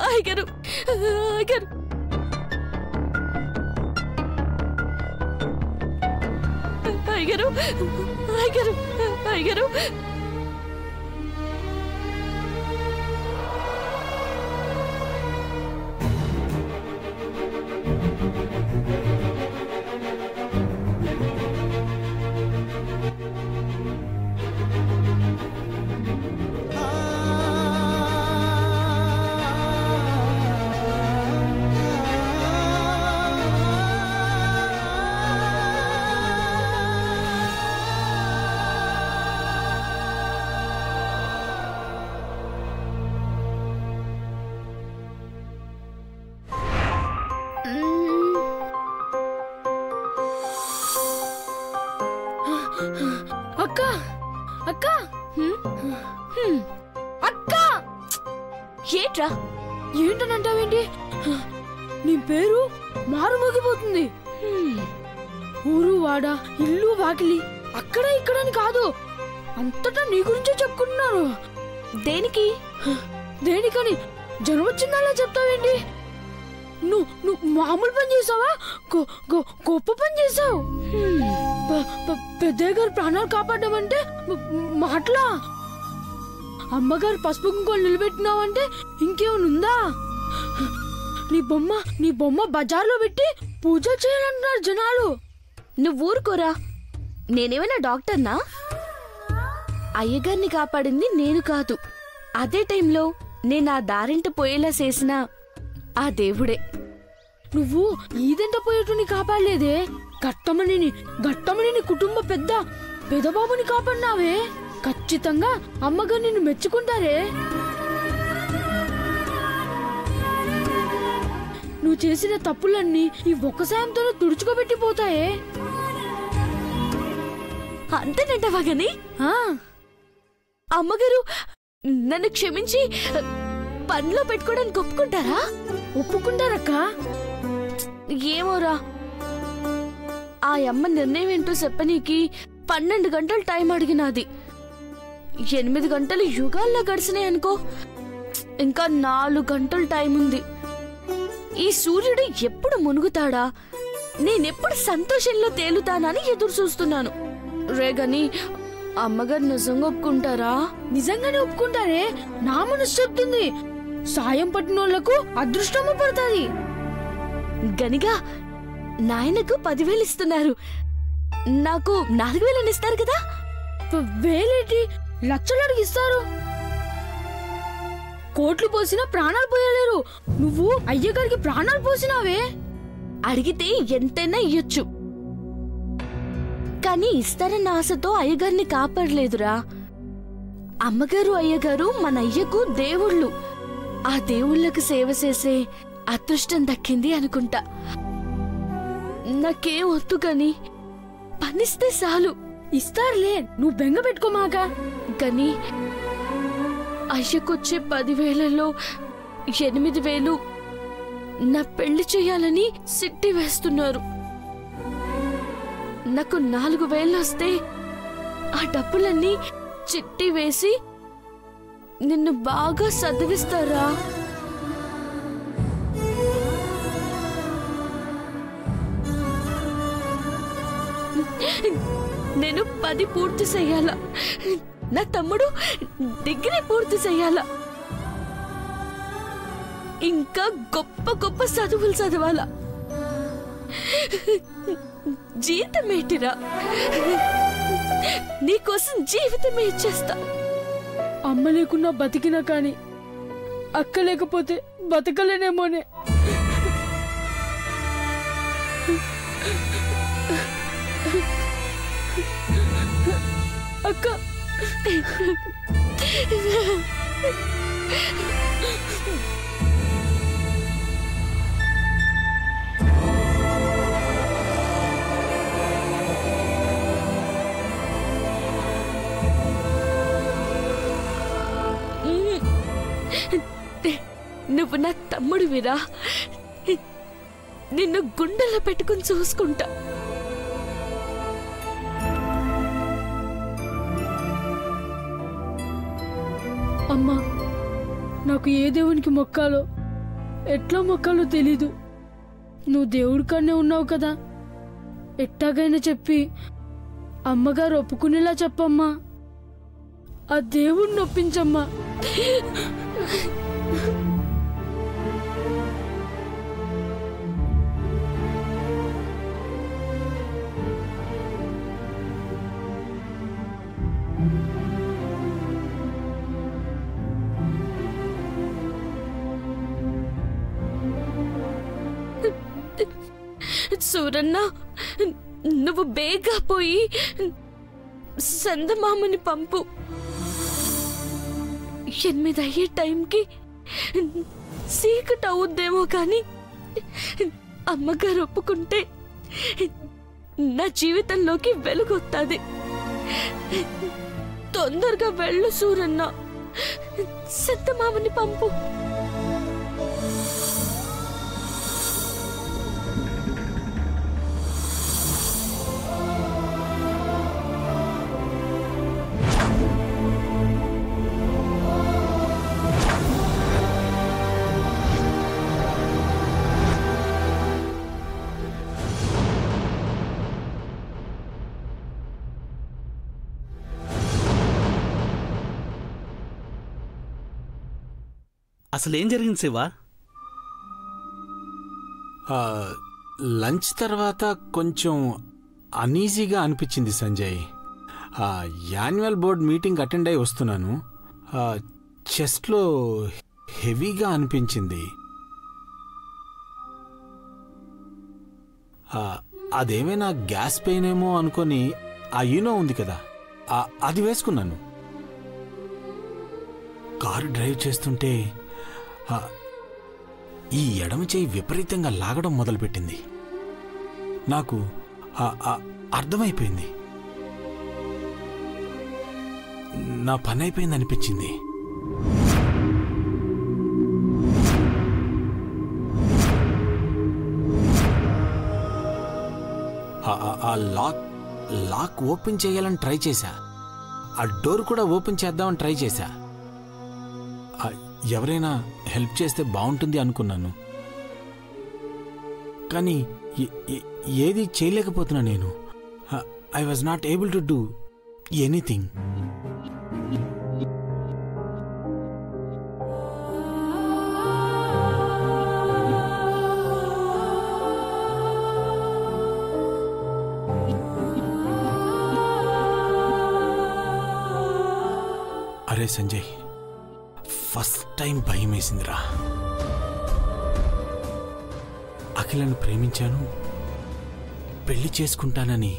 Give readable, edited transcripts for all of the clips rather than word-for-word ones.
అయ్యగారు అయ్యగారు అయ్యగారు అయ్యగారు అయ్యగారు అక్క అక్క అక్క ఏట్రా ఏంటనంటావేంటి? నీ పేరు మారుమోగిపోతుంది. ఊరు వాడ ఇల్లు వాకిలి అక్కడ ఇక్కడని కాదు, అంతటా నీ గురించే చెప్పుకుంటున్నారు. దేనికి దేనికని జనం వచ్చిందలా చెప్తావేంటి? నువ్వు మామూలు పని చేసావా? గొప్ప పని చేసావు. పెద్దయ్య గారు ప్రాణాలు కాపాడడం అంటే మాటలా? అమ్మగారు పసుపు కుంకుమలు నిలబెట్టినావంటే ఇంకేమనుందా? నీ బొమ్మ బజార్లో పెట్టి పూజ చేయాలంటున్నారు జనాలు. నువ్వు ఊరుకోరా. నేనేమైనా డాక్టర్నా? అయ్యగారిని కాపాడింది నేను కాదు. అదే టైంలో నేను ఆ దారింట పోయేలా చేసిన ఆ దేవుడే. నువ్వు ఈదంట పోయేటుని కాపాడలేదే, గట్టమణిని కుటుంబ పెదబాబుని కాపాడినావే. ఖచ్చితంగా అమ్మగారు నిన్ను మెచ్చుకుంటారే. నువ్వు చేసిన తప్పులన్నీ ఈ ఒక్క సాయంతోనే తుడుచుకోబెట్టిపోతాయే. అంతేనంటవా గాని? అమ్మగారు నన్ను క్షమించి పనిలో పెట్టుకోవడానికి ఒప్పుకుంటారా? ఒప్పుకుంటారక్క. ఏమోరా, ఆ అమ్మ నిర్ణయం ఏంటో చెప్పనీకి 12 గంటలు టైం అడిగినది. 8 గంటలు యుగాల్లో గడిచినాయి అనుకో. ఇంకా 4 గంటలు టైం ఉంది. ఈ సూర్యుడు ఎప్పుడు మునుగుతాడా, నేనెప్పుడు సంతోషంలో తేలుతానని ఎదురు చూస్తున్నాను. రేగని అమ్మగారు నిజంగా ఒప్పుకుంటారా? నిజంగానే ఒప్పుకుంటారే. నా మనసు చెప్తుంది, సాయం పట్టినోళ్లకు అదృష్టము పడుతుంది. గనిగా నాయనకు 10,000 ఇస్తున్నారు, నాకు 4,000 ఇస్తారు కదా. వేలేటి లక్షలు అడిగిస్తారు. కోట్లు పోసినా ప్రాణాలు పోయలేరు. నువ్వు అయ్యగారికి ప్రాణాలు పోసినావే. అడిగితే ఎంతైనా ఇయ్యొచ్చు, కానీ ఇస్తారన్న ఆశతో అయ్యగారిని కాపాడలేదురా. అమ్మగారు అయ్యగారు మన అయ్యకు దేవుళ్ళు. ఆ దేవుళ్ళకు సేవ చేసే అదృష్టం దక్కింది అనుకుంటా. నాకేం వద్దు గాని పనిస్తే చాలు. ఇస్తారులే, నువ్వు బెంగ పెట్టుకోమాక. కానీ అయ్యకొచ్చే 10,000లో 8,000 నా పెళ్లి చేయాలని సిట్టి వేస్తున్నారు. నాకు 4,000 వస్తే ఆ డబ్బులన్నీ చిట్టి వేసి నిన్ను బాగా చదివిస్తారా? నేను 10 పూర్తి చెయ్యాలా, నా తమ్ముడు డిగ్రీ పూర్తి చెయ్యాలా, ఇంకా గొప్ప గొప్ప చదువులు చదవాలా. జీవితమేటిరా, నీకోసం జీవితమే ఇచ్చేస్తా. అమ్మ లేకున్నా బతికినా కాని అక్క లేకపోతే బతకలేనేమోనే. అక్క నువ్వు నా తమ్ముడివిరా, నిన్ను గుండెల్లో పెట్టుకుని చూసుకుంటా. అమ్మా, నాకు ఏ దేవునికి మొక్కాలో ఎట్లా మొక్కాలో తెలీదు. నువ్వు దేవుడి కాడనే ఉన్నావు కదా, ఎట్టాగైనా చెప్పి అమ్మగారు ఒప్పుకునేలా చెప్పమ్మా. ఆ దేవుడిని ఒప్పించమ్మా. సూరన్న, నువ్వు బేగా పోయి సందమామని పంపు. 8 అయ్యే టైంకి చీకటి అవుద్దేమో కానీ అమ్మగారు ఒప్పుకుంటే నా జీవితంలోకి వెలుగొత్తది. తొందరగా వెళ్ళు సూరన్న, సందమామని పంపు. అసలేం జరిగింది శివ? లంచ్ తర్వాత కొంచెం అనీజీగా అనిపించింది Sanjay. Annual board meeting attend అయి వస్తున్నాను. చెస్ట్లో హెవీగా అనిపించింది. అదేమైనా గ్యాస్ పెయిన్ ఏమో అనుకొని ఆ యూనో ఉంది కదా, అది వేసుకున్నాను. కారు డ్రైవ్ చేస్తుంటే ఈ ఎడమ చేయి విపరీతంగా లాగడం మొదలుపెట్టింది. నాకు అర్థమైపోయింది, నా పని అయిపోయింది అనిపించింది. ఆ లాక్ ఓపెన్ చేయాలని ట్రై చేశా, ఆ డోర్ కూడా ఓపెన్ చేద్దామని ట్రై చేశా. ఎవరైనా హెల్ప్ చేస్తే బాగుంటుంది అనుకున్నాను, కానీ ఏది చేయలేకపోతున్నా నేను. I was not able to do anything. అరే సంజయ్, ఫస్ట్ టైం భయం వేసిందిరా. అఖిలను ప్రేమించాను, పెళ్లి చేసుకుంటానని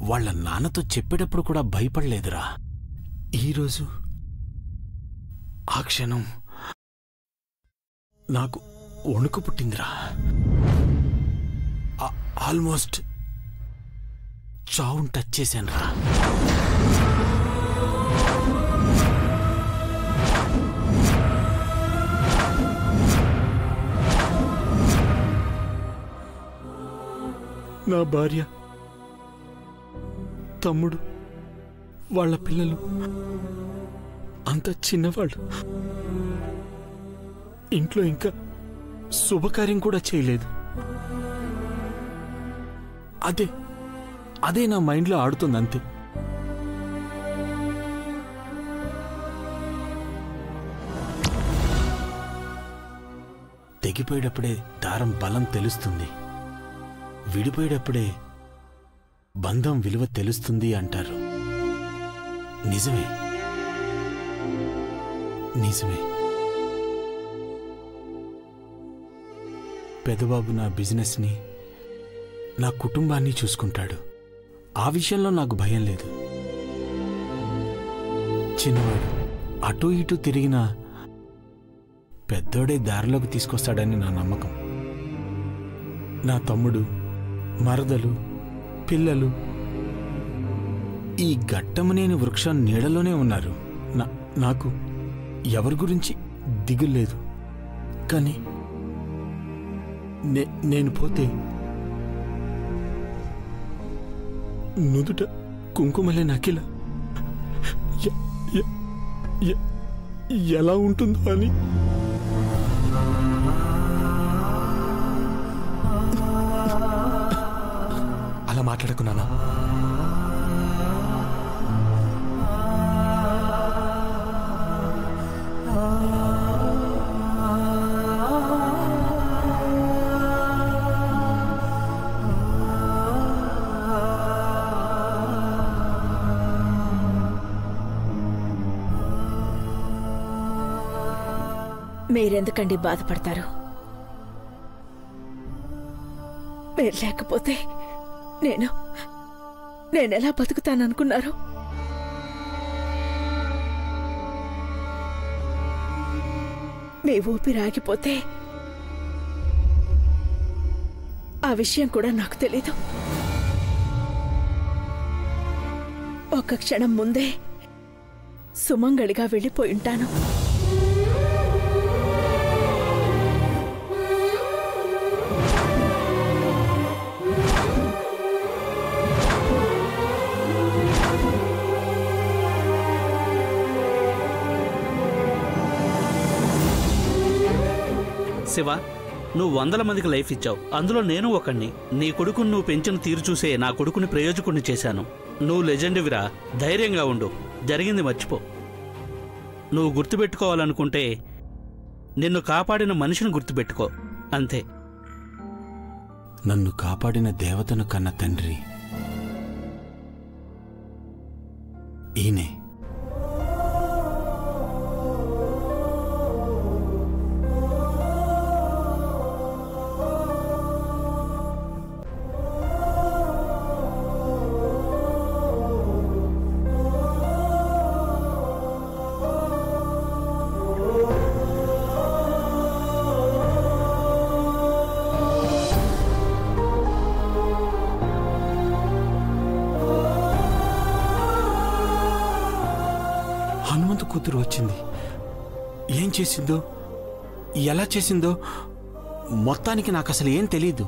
వాళ్ళ నాన్నతో చెప్పేటప్పుడు కూడా భయపడలేదురా. ఈరోజు ఆ క్షణం నాకు వణుకు పుట్టిందిరా. ఆల్మోస్ట్ చావును టచ్ చేశానురా. నా భార్య, తమ్ముడు, వాళ్ళ పిల్లలు అంత చిన్నవాళ్ళు. ఇంట్లో ఇంకా శుభకార్యం కూడా చేయలేదు. అదే నా మైండ్లో ఆడుతుంది అంతే. తెగిపోయేటప్పుడే దారం బలం తెలుస్తుంది, విడిపోయేటప్పుడే బంధం విలువ తెలుస్తుంది అంటారు. నిజమే, నిజమే. పెదబాబు నా బిజినెస్ని, నా కుటుంబాన్ని చూసుకుంటాడు. ఆ విషయంలో నాకు భయం లేదు. చిన్నవాడు అటూ ఇటూ తిరిగినా పెద్దోడే దారిలోకి తీసుకొస్తాడని నా నమ్మకం. నా తమ్ముడు, మరదలు, పిల్లలు ఈ గట్టమనేని వృక్షం నీడలోనే ఉన్నారు. నాకు ఎవరి గురించి దిగులేదు. కానీ నేను పోతే నుదుట కుంకుమలే అఖిల ఎలా ఉంటుందో అని. అలా మాట్లాడుకున్నానా? మీరెందుకండి బాధపడతారు? మీరు లేకపోతే నేనెలా బతుకుతాననుకున్నారు? మీ ఊపిరాగిపోతే ఆ విషయం కూడా నాకు తెలీదు. ఒక్క క్షణం ముందే సుమంగళిగా వెళ్ళిపోయి ఉంటాను. శివ, నువ్వు 100 మందికి లైఫ్ ఇచ్చావు, అందులో నేను ఒకణ్ణి. నీ కొడుకుని నువ్వు పెంచిన తీరు చూసే నా కొడుకుని ప్రయోజకుడిని చేశాను. నువ్వు లెజెండ్విరా, ధైర్యంగా ఉండు, జరిగింది మర్చిపో. నువ్వు గుర్తుపెట్టుకోవాలనుకుంటే నిన్ను కాపాడిన మనిషిని గుర్తుపెట్టుకో, అంతే. నన్ను కాపాడిన దేవతను కన్న తండ్రి ఈయనే. హనుమంతు కూతురు వచ్చింది. ఏం చేసిందో, ఎలా చేసిందో మొత్తానికి నాకు అసలు ఏం తెలీదు.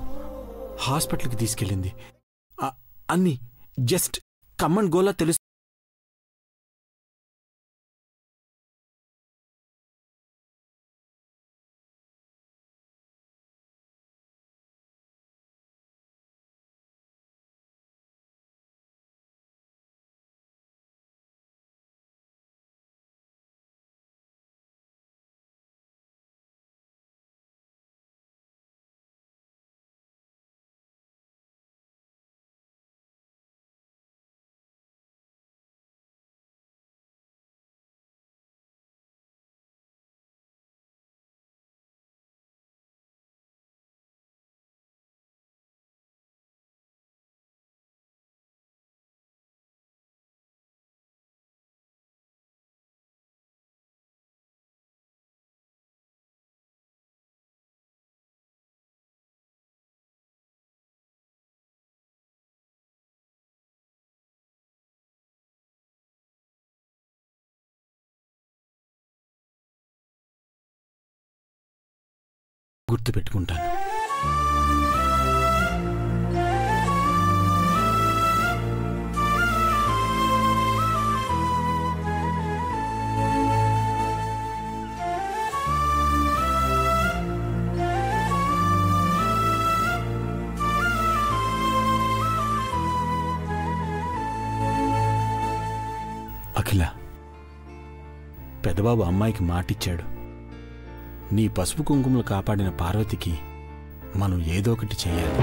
హాస్పిటల్కి తీసుకెళ్ళింది. అన్నీ జస్ట్ కమ్మన్ గోలా తెలుసు. గుర్తుపెట్టుకుంటాను. అఖిల, పెద్దబాబు అమ్మాయికి మాటిచ్చాడు. నీ పసుపు కుంకుమలు కాపాడిన పార్వతికి మనం ఏదో ఒకటి చేయాలి.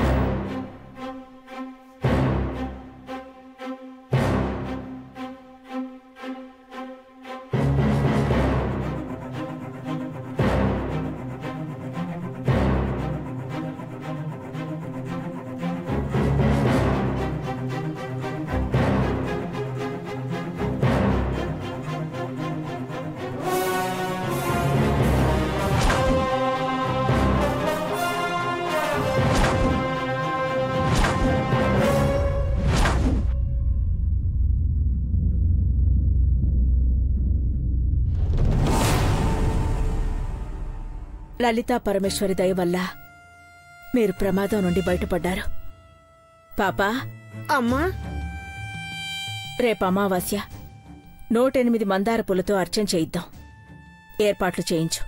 లలితా పరమేశ్వరి దయ వల్ల మీరు ప్రమాదం నుండి బయటపడ్డారు. పాపా, అమ్మా, రేపు అమావాస్య 108 మందార పూలతో అర్చన చేయిద్దాం. ఏర్పాట్లు చేయించు.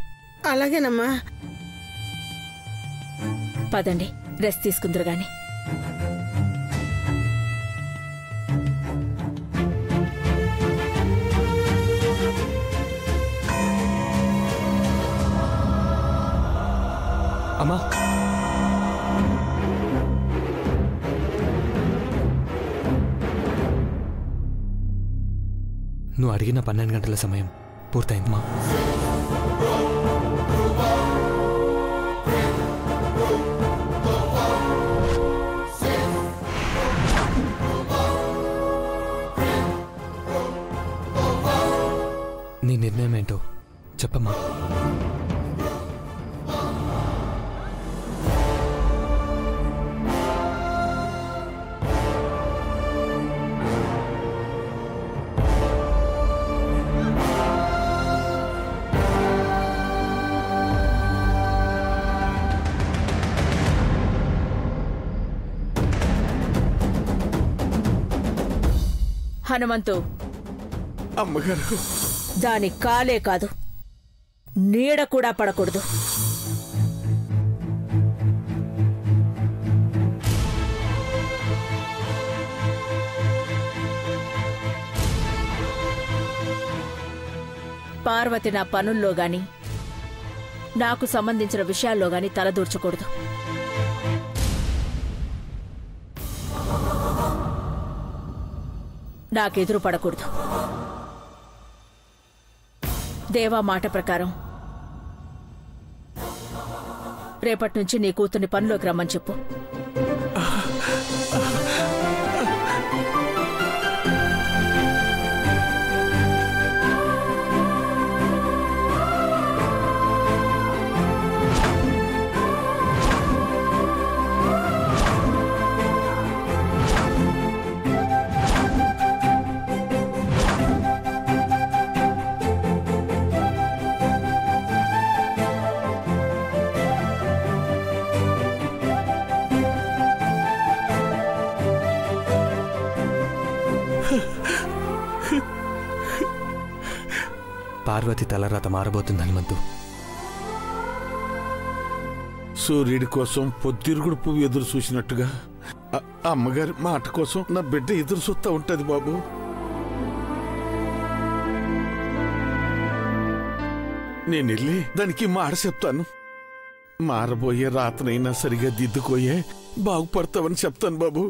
అలాగేనమ్మా. పదండి, రెస్ట్ తీసుకుందరు గాని. అమ్మా, నువ్వు అడిగిన 12 గంటల సమయం పూర్తయిందమ్మా. నీ నిర్ణయం ఏంటో చెప్పమ్మా. హనుమంతు, అమ్మగారు, దాని కాలే కాదు, నీడ కూడా పడకూడదు. పార్వతి నా పనుల్లో గాని నాకు సంబంధించిన విషయాల్లో గాని తలదూర్చకూడదు. నాకెదురు పడకూడదు. దేవా మాట ప్రకారం రేపటి నుంచి నీ కూతుర్ని పనిలోకి రమ్మని చెప్పు. పార్వతి తలరాత మారబోతుంది హనుమంతు. సూర్యుడి కోసం పొద్దురుగుడు పువ్వు ఎదురు చూసినట్టుగా అమ్మగారి మాట కోసం నా బిడ్డ ఎదురు చూస్తా ఉంటది బాబు. నేను వెళ్ళి దానికి మాట చెప్తాను. మారబోయే రాతనైనా సరిగా దిద్దుకోయే బాగుపడతావని చెప్తాను బాబు.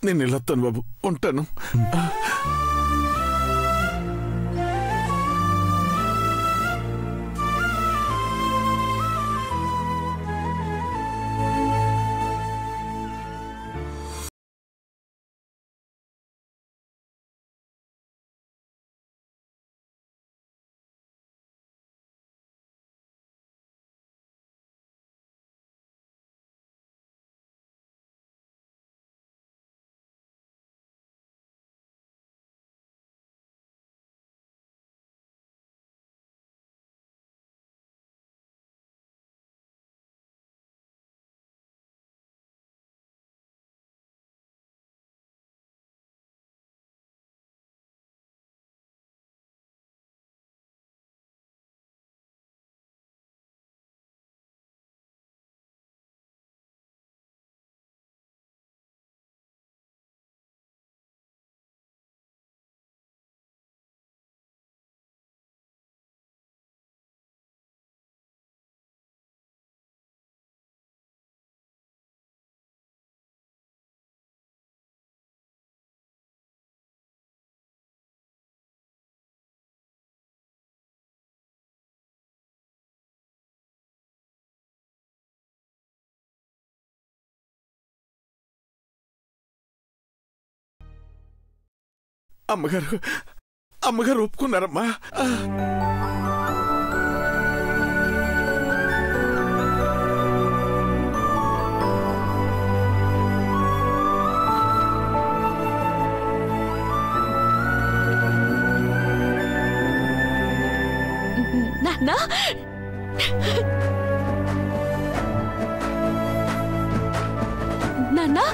నేను వెళ్ళొస్తాను బాబు, ఉంటాను. అమ్మగారు, అమ్మగారు ఒప్పుకున్నారమ్మా. నాన్నా, నాన్నా